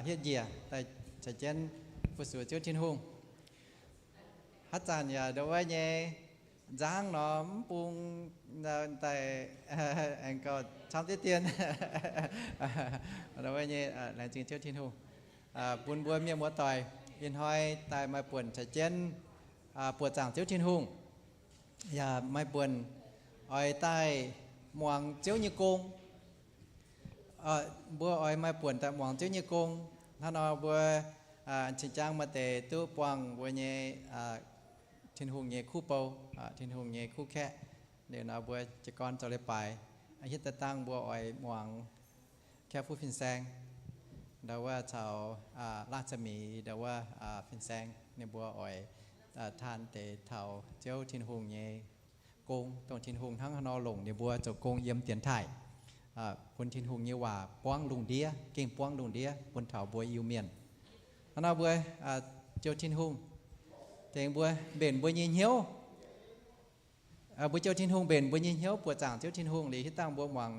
hiết dìa tại chạy chân phụ sửa chiếu thiên hùng hát chàn nhà đâu ấy nhé giang nó buông tại anh có trăm tiết tiền đâu ấy nhé là chương chiếu thiên hùng buồn buồn miệng múa tỏi yên hoi tại mai buồn chạy chân buồn giảng chiếu thiên hùng và mai buồn ở tại muang chiếu như cung bữa ở mai buồn tại muang chiếu như cung nó nói bữa chỉ trang mà để tu quang bữa nhé thiên hùng nhé khu bầu thiên hùng nhé khu khe để nó bữa chỉ con cho lấy bài hít ta tăng bữa ở muang khe phú phiên sang đóว่าชาวราชมีđóว่าphiên sangในบวอยทานเตเท่าเจ้าทินหงเยกงตรงทินหงทั้งนอหลงในบัวเจ้ากงเยี่ยมเตียนไทยคนทินหงเยว่าป้องลุงเดียเก่งป้องลุงเดียคนเท่าบัวยูเมียนนอบัวเจ้าทินหงเตียงบัวเบนบัวเยี่ยเหี้ยวบัวเจ้าทินหงเบนบัวเยี่ยเหี้ยวปวดจ่างเจ้าทินหงหรือที่ตั้งบัวหวัง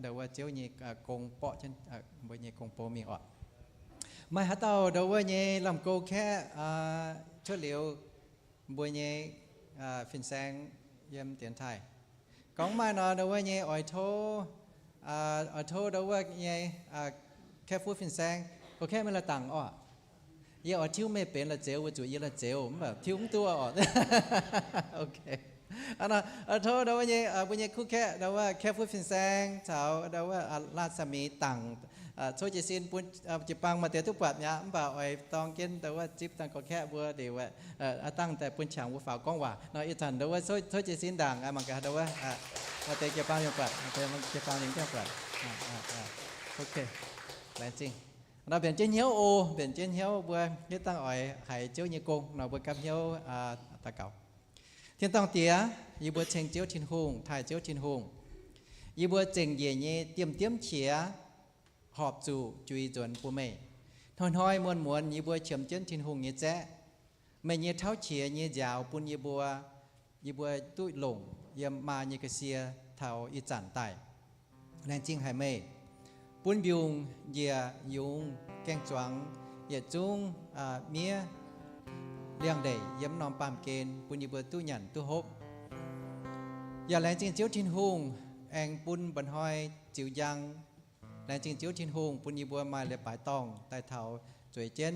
เดี๋ยวว่าเจ้าเยี่ยกงเปาะเช่นบัวเยี่ยกงโปมีอ่ะไม่ฮัตเต้าเดี๋ยวว่าเยี่ยลำโกแค่ช่วยเหลียวบัวเย่ฟินแซงเยี่ยมเตียนไทยก้องมาเนาะเดี๋ยวว่าเย่อ่อยโทเดี๋ยวว่าเย่แค่พูดฟินแซงก็แค่ไม่ละตังอ่ะเย่อ่อยทิ้วไม่เป็นละเจลว่าจุยเย่ละเจลแบบทิ้วตัวอ่ะโอเคอันนั้นโทเดี๋ยวว่าเย่บัวเย่คู่แค่เดี๋ยวว่าแค่พูดฟินแซงเช้าเดี๋ยวว่าราชมีตังโชจิซินปุ่นจิปังมาเตะทุกปัดเนี่ยบ่าวไอ้ตองกินแต่ว่าจิบตั้งก็แค่บัวเดี๋ยวว่าตั้งแต่ปุ่นฉางบัวฝากก้องว่าน้อยอีทันเดี๋ยวว่าโชจิซินด่างมันก็เดี๋ยวว่ามาเตะจิปังยังปัดมาเตะมันจิปังยังแค่ปัดโอเคแรงจริงเราเปลี่ยนเจ้าเหี้ยวโอเปลี่ยนเจ้าเหี้ยวบัวยึดตั้งอ้อยไข่เจ้าเหี้ยกงเราบัวกับเหี้ยวตะเก่าเทียนตองเตี๋ยยีบัวเชิงเจ้าชินหงถ่ายเจ้าชินหงยีบัวเจิงเย่เย่เตรียมเฉียหอบจูจุยจวนปูเมย์ทอยมวนยีบัวเฉียมเจิ้นทินหงยีแจ๊ไม่ยีเท้าเฉียยียาวปุ่นยีบัวตุ้ยหลงเยี่ยมมายีกระเซียเท้าอีจันไตแรงจริงไฮเมย์ปุ่นยุงเยียยุงแกงจวงเยียจุงเมียเลี้ยงเดย์เยี่ยมนอมปามเกณฑ์ปุ่นยีบัวตุ้ยหยันตุ้ฮบอย่าแรงจริงเจียวทินหงแองปุ่นบันหอยจิวยังแรงจริงเจียวทินหงปุ่นยีบัวมาเลยปลายตองใต้เท้าจุยเจน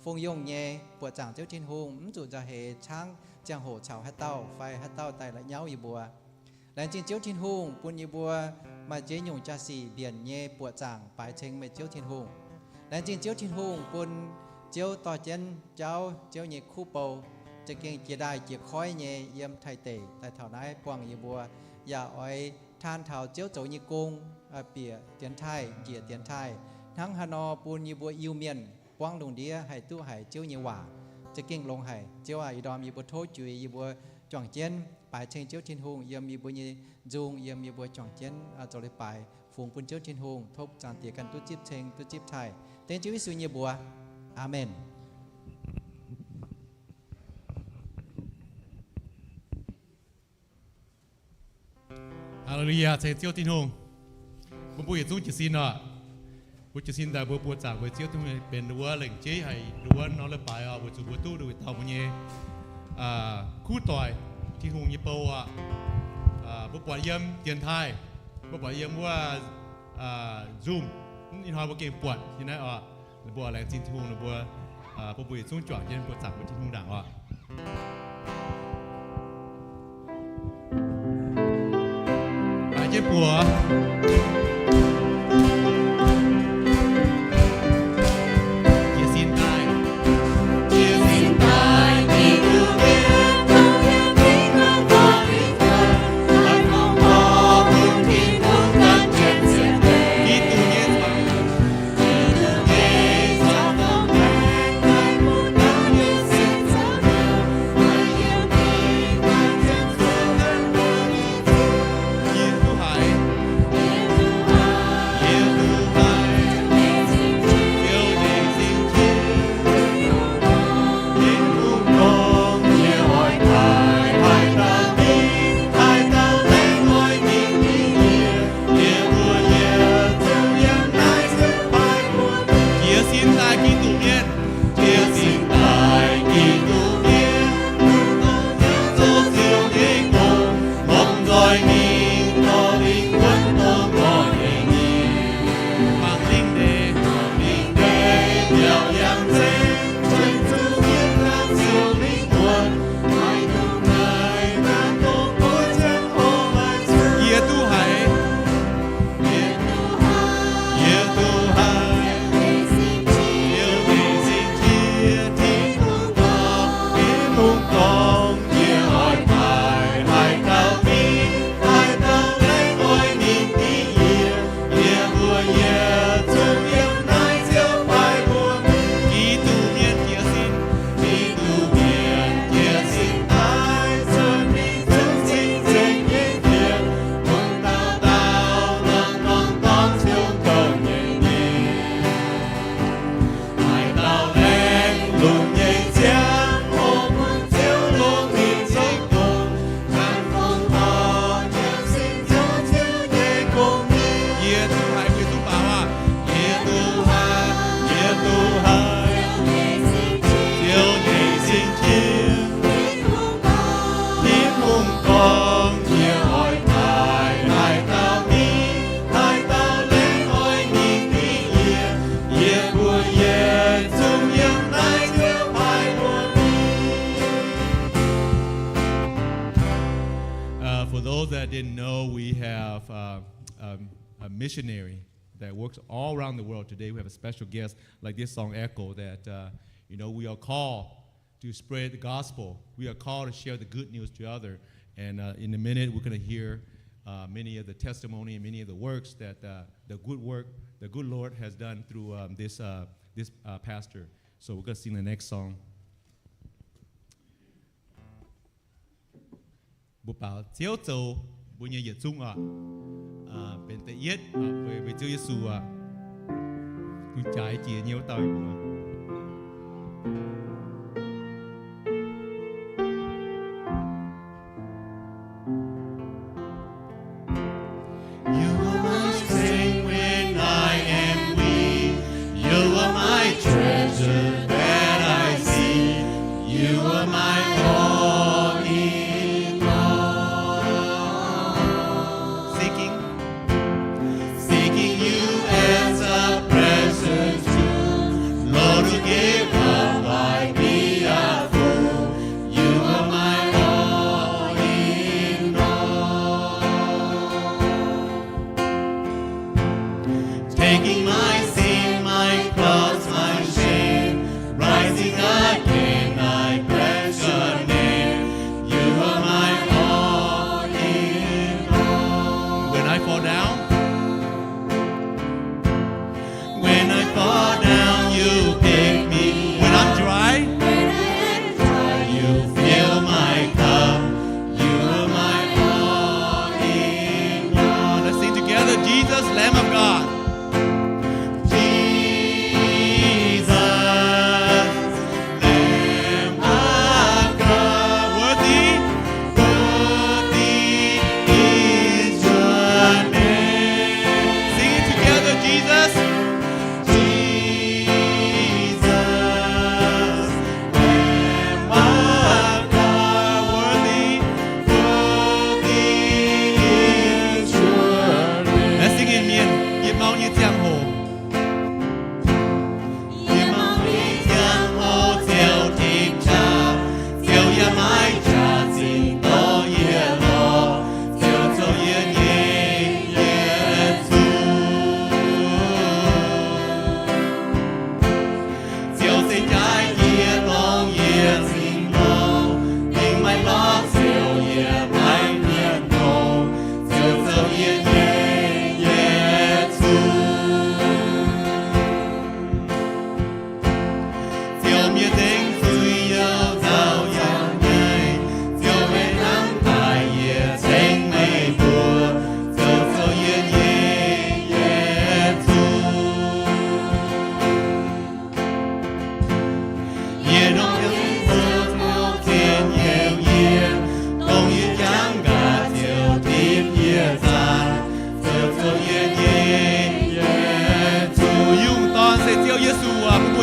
ฟงยงเย่ปวดจ่างเจียวทินหงจู่จะเหช้างจังโหชาวฮัตเต้าไฟฮัตเต้าไตละเย้ายีบัวแรงจริงเจียวทินหงปุ่นยีบัวมาเจียงจ่าสีเบียนเย่ปวดจ่างปลายเชงเมเจียวทินหงแรงจริงเจียวทินหงปุ่นเจียวต่อเจนเจ้าเจียวเย่คู่เปาจะเก่งเกียได้เกียคอยเย่เยี่ยมไทยเตะแต่เท่านั้นกวางยีบัวอย่าอ้อยทานเท้าเจียวโจยีกงเปียเตียนไทยเกียเตียนไทยทั้งฮานอปูนยีบัวยูเมียนกวางลงเดียให้ตู้ให้เจียวยีหว่าจะเก่งลงให้เจียวอีดอมยีบัวโทจุยยีบัวจ่องเจนปลายเชิงเจียวทินหงเยี่ยมยีบัวยีจุงเยี่ยมยีบัวจ่องเจนจอยปลายฝูงปูนเจียวทินหงทบจานเตียกันตู้จิบเชิงตู้จิบไทยเต็นจิวิสุยีบัวอาเมนฮาเลลูยาเจ้าทินหงบุญสู้จิตสินอ่ะบุญจิตสินแต่บุญปวดจากบุญเจ้าที่เป็นรัวเหล่งเจ๊ให้รัวนอนเลยไปอ่ะบุญจูบุญตู้ดูเท่าบุญเย่คู่ต่อยทินหงยี่เปาอ่ะบุญปวดเยี่ยมเตียนไทยบุญปวดเยี่ยมว่าซูมนี่ทอยบุญเก่งปวดที่นั่นอ่ะบุญอะไรทินหงหรือบุญบุญสู้จ่อเย็นปวดจากบุญทินหงด่างอ่ะเจ็บหัว tại Kitô miên chia sinh tại Kitô miên số siêu thế cùng mong gọi mình có linh quân mong gọi mình bằng linh đề điều yang thế chân chủ nhiên là siêu linh quân hai tu ngài đã có mỗi chân hồ mai chúa Ye tu hải Ye tu hải Ye tu hải Yêu vì sinh chia thiên mong con Ye hỏi phải hai tao mi hai tao lấy ngôi mình tí Ye Ye vua Ye chung yêu nai chiếu phải của mình Kỳ tu miên kia xin Kỳ tu miên kia xin ai sơn mình chung sinh trên những việc Mong tao tao nâng nâng con chiếu cầu nhẹ nhẹ Hai tao lên lùn nhẹ chém Ô muốn chiếu luôn mình dây cùng Khăn phong họ chiếu xin cho chiếu nhẹ cùng Ye tu hai Ye tu bảo à Ye tu hai Ye tu hai chiếu nhẹ sinh chiếu Thiên hùng con Ye hỏi phải hai tao mi hai tao lấy ngôi mình tí Ye Ye vua Ye chung yêu nai chiếu phải của For those that didn't know, we have a missionary that works all around the world. Today we have a special guest, like this song echo, that we are called to spread the gospel. We are called to share the good news to others. And in a minute, we're going to hear many of the testimony and many of the works that the good Lord has done through this pastor. So we're going to sing the next song. Bộ bảo chiếu châu bộ nhà Việt Trung ạ bên tây yết về Chúa Giêsu ạ tôi trái chia nhiều tay You are my strength when I am weak. You are my treasure that I see. You are my all in all. Seeking you as a precious jewel, Lord, to give up my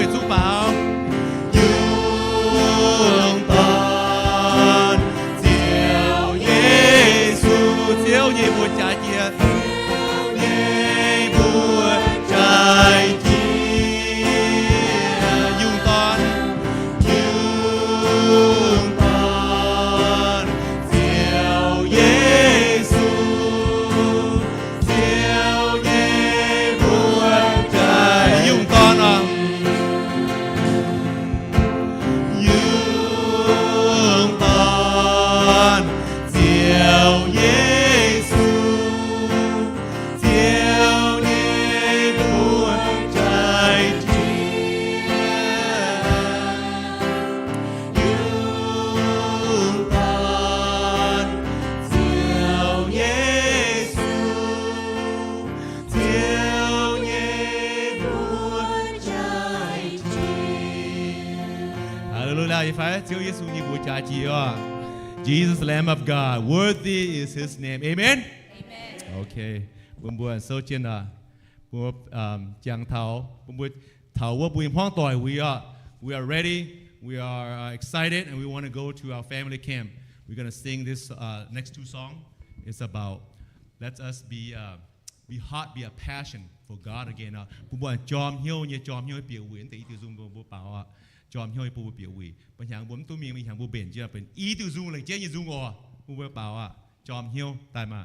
耶稣宝，用胆叫耶稣，叫耶不加耶，耶不加耶，用胆，用胆叫耶稣，叫耶不加，用胆啊。Jesus, Lamb of God, worthy is His name. Amen. Amen. Okay. ผมบัวโซเจนอ่ะผมจางเท้าผมบัวเท้าว่าบุญพ้องต่อย we are ready, we are excited, and we want to go to our family camp. We're gonna sing this next two songs. It's about let us be hot, be a passion for God again. ผมบัวจอมเหี้ยวเนี่ยจอมเหี้ยวเปียวเวียนแต่อีตัวซุ่มบัวเปล่าอ่ะจอมเหี้ยวปูเปียววีบางอย่างผมตัวมีบางอย่างปูเบนเจ้าเป็นอีตัวซุ่มเลยเจ้ายี่ซุ่มอ่ะปูเปล่าอ่ะจอมเหี้ยวตายมา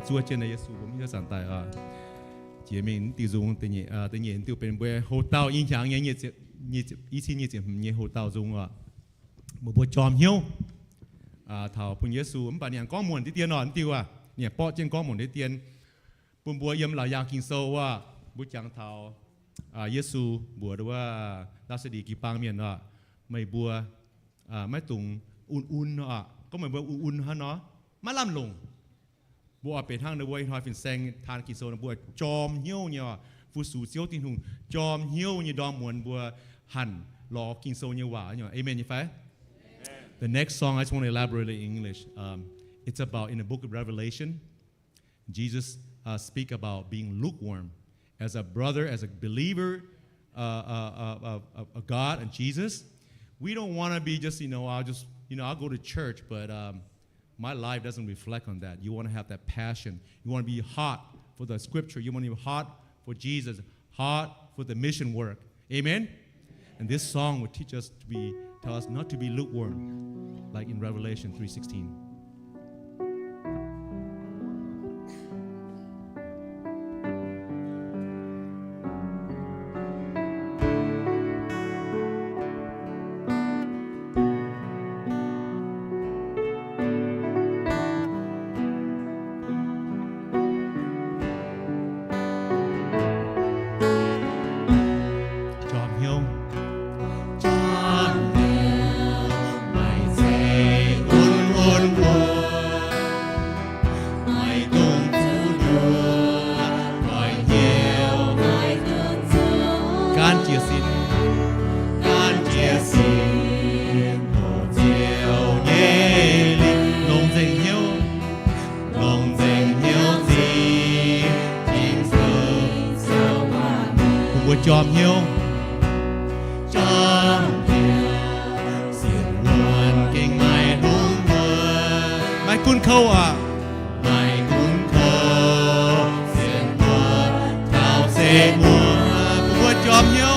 做见的耶稣，我们要上台啊！前面弟兄等人都เป็นเบหดเต้ายิ่งอย่างเนี่ยอีที่เนี่ยจะเนี่ยหดเต้าจงอ่ะบ่จอมเหี้ยวเท่าพระเยซูมันปานอย่างก้องมวนที่เตียนนอนติวอ่ะเนี่ยป้อเจงก้องมวนที่เตียนปุ่มบัวเยี่ยมหลายอย่างกินโซว่าบุจังเท่าเยซูบัวหรือว่าราชดีกีปางเมียนอ่ะไม่บัวไม่ตุงอุ่นๆเนาะก็เหมือนบัวอุ่นๆฮะเนาะมาล่ำลง bùaเป็นhangในวัยหอยฟินแซงทานกิโซนบัวจอมเหี้ยวเนี่ยฟูสูเซียวตินหุงจอมเหี้ยวเนี่ยดอมมวนบัวหันรอกินโซเนี่ยว่าเนี่ย Amen ยี่ไฟ The next song I just want to elaborate in English. It's about in the book of Revelation. Jesus speak about being lukewarm as a brother, as a believer of God and Jesus. We don't want to be just I'll go to church, but my life doesn't reflect on that. You want to have that passion. You want to be hot for the scripture. You want to be hot for Jesus, hot for the mission work. Amen. And this song will teach us tell us not to be lukewarm, like in Revelation 3:16. Chòm hiếu xiên nguồn kinh mai đúng mưa mai cun khâu mai cun khâu xiên nguồn thảo xê mùa của chòm hiếu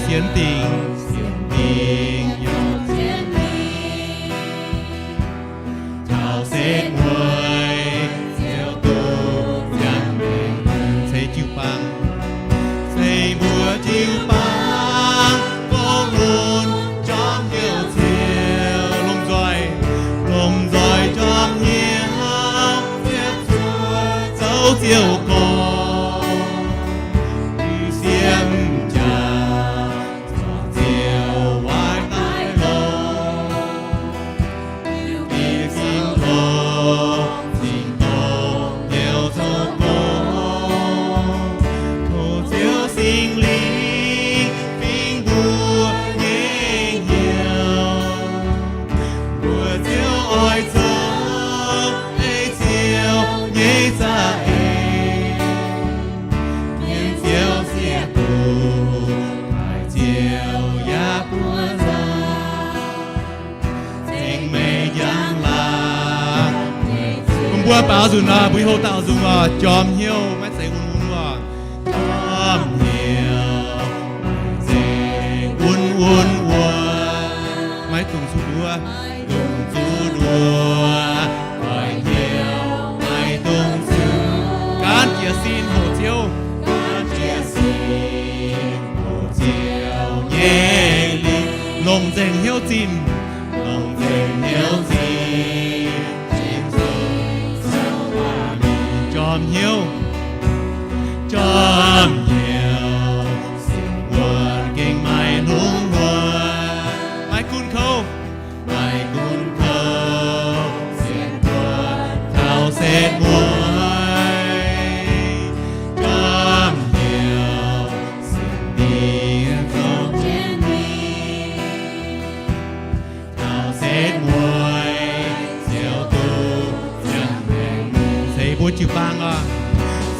xiên tình thảo xê muối gieo tu giang bền xây chiu băng chiều băng có luôn trong nhiều chiều lùng dòi trong nhiều tiếp chua dấu chiều cổ đi xiêm trà cho chiều vai tay lô đi xin tô nhiều dấu cổ thô chiều sinh lý bữa bảo dùng buổi hôm tạo dùng chòm hiếu mấy sẽ un chòm hiếu sẽ un mấy tùng su đua hỏi nhiều mấy tùng su cán chia xin hồ chiếu nhẹ li lồng dền hiếu chim chòm hiếu xiên nguồn kinh mai đúng nguồn mai cun khâu xiên nguồn thảo xê muối chòm hiếu xiên điên không trên đi thảo xê muối gieo tu giang bền xây búa chữ băng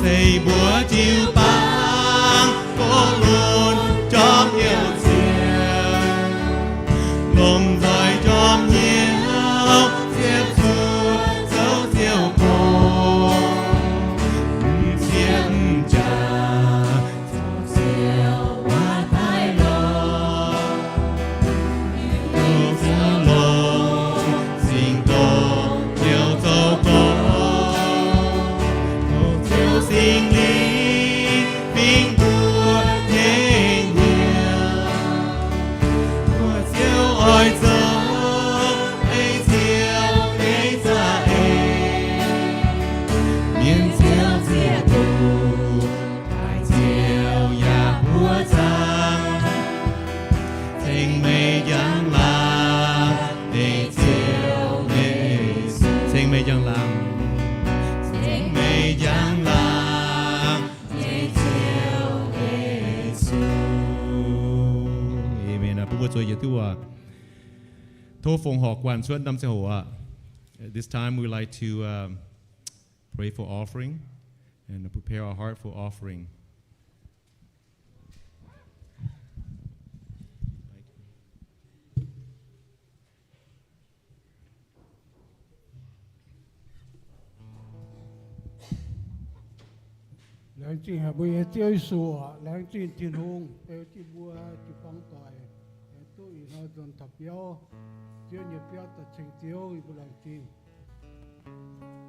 xây búa chiều băng có luôn chòm hiếu xiên lồng dòi chòm hiếu tiếp chua dấu chiều cổ đi xiêm trà cho chiều hoa thái lô yêu xin lô xin tô chiều dấu cổ sinh lý bình đua thế 也都啊，托奉学惯ส่วนดำเสหัว This time we like to pray for offering and prepare our heart for offering. 两金还不也叫说，两金天空，只不只放大，都以那种投标，只你标的成交一不两金，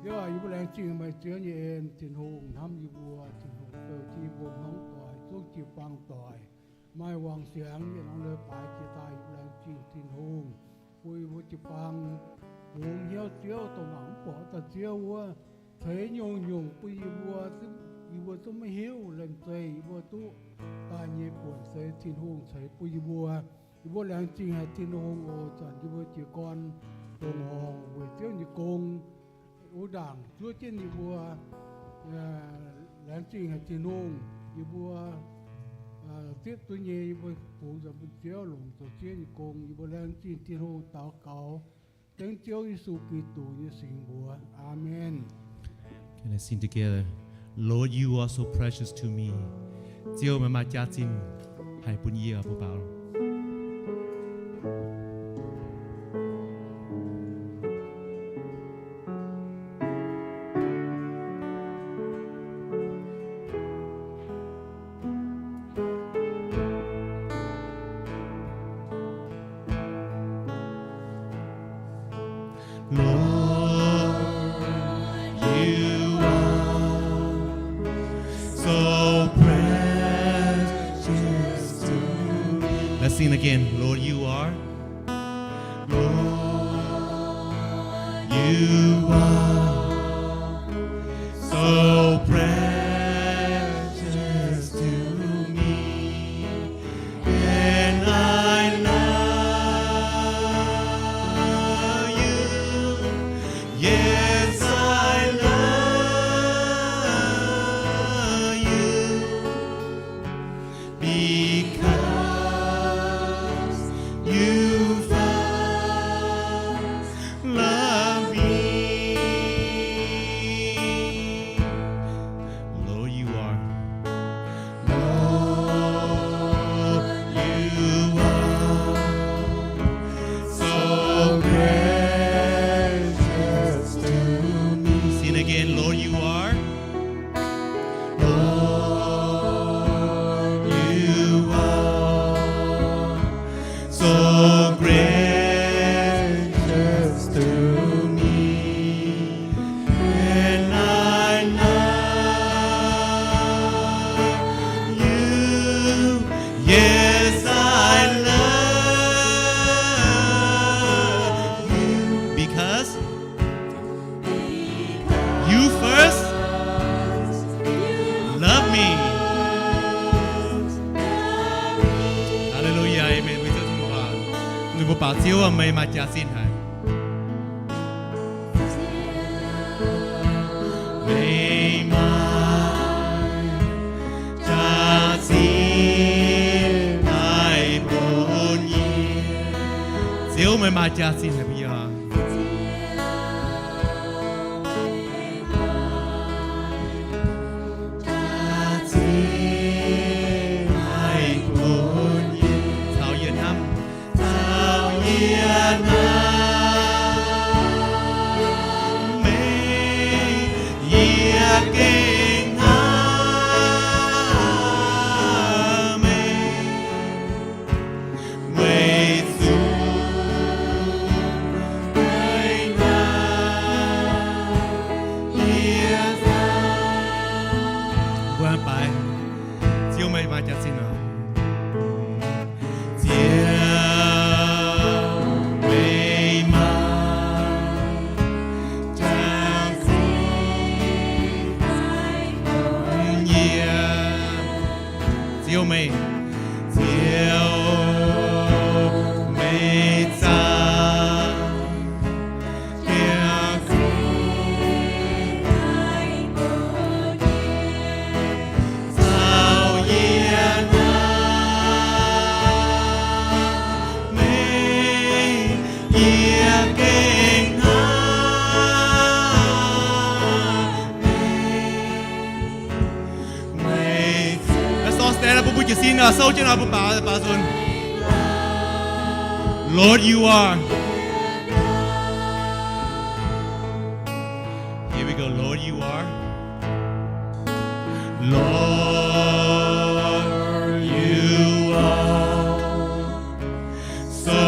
只要一不两金咪只你天空，他们一不天空，只不放大，都只放大，ไม่วางเสียงนี่น้องเลยปลายที่ตายแรงจริงทิ้งหงปุยวุจิปังหงเหี้ยวเจียวตรงหลังปอตะเจียววัวเทยงยงปุยวัวซึ่งอีวัวต้องไม่เหี้ยวเล่นใจวัวตู้ตายเยี่ยปวดเสยทิ้งหงเสยปุยวัวอีวัวแรงจริงให้ทิ้งหงโอจันอีวัวจีกรตรงหอวัวเจียวยี่กงอุดังชั่วเจนอีวัวแรงจริงให้ทิ้งหงอีวัวtiếp tôi nhớ với phụ giám bên chiếu lồng tổ chức như công như bên lên trên thiên hồ tạo cáo tiếng chiếu Giêsu Kitô như sinh bùa Amen. Okay, let's sing together. Lord, you are so precious to me. เจียวมาจ้าจินให้ปุ่นเยี่ยผู้เบา Let's sing again. Lord, you are. Lord, you are so precious to me, and I love you. Yes, I love you because you first loved me. Lord, you are. Lord, you are so precious to me. Sing again, Lord, you are. Lord, you are so gracious to me, and I love you. Yes, I love you because you first love me. Hallelujah, amen. We just move on. หนูบอกป่าเจียวว่าไม่มาจากสิ้นหายไม่มาจากสิ้นหายบนยีเจียวไม่มาจากสิ้นหายพี่ยาจากสิ้นหายบนยีชาวเยือนน้ำชาวเยือนน้ำไม่เยียเก่งหาไม่สู้ไม่นาเยียสาว่าไปเจียวไม่มาจากสิ้นหรอเจียวไม่มาจากสิ้นหายบนเยียเจียวไม่เจียวไม่จากเกียร์คู่สาวเยียนา จะสินะโซจะนาบุปผาปาซุน Lord you are Here we go Lord you are Lord you are so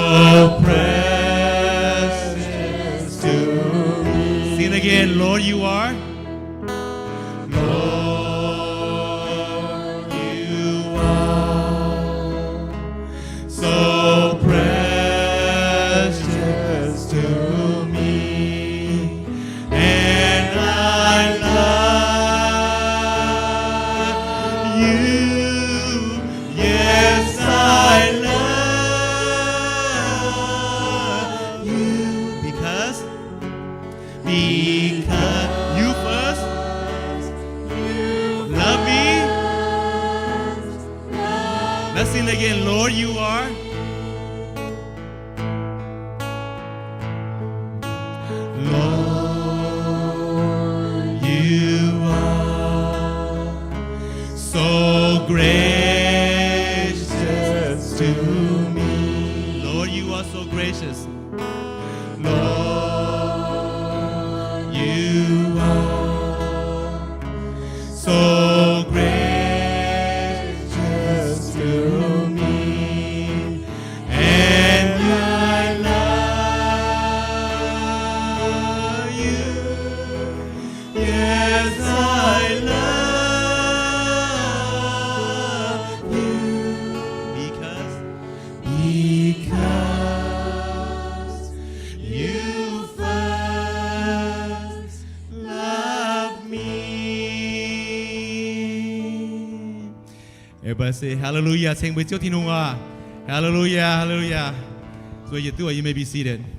precious to me Sing again Lord you are Lord you are so precious to me and I love you yes I love you because you first love me let's sing again Lord you are Lord, you are so gracious to me. Lord, you are so gracious. Lord, you are so gracious to me. And I love you. Yes, I love you because you first loved me. Everybody say hallelujah. Sing with your Hallelujah, hallelujah. So you may be seated.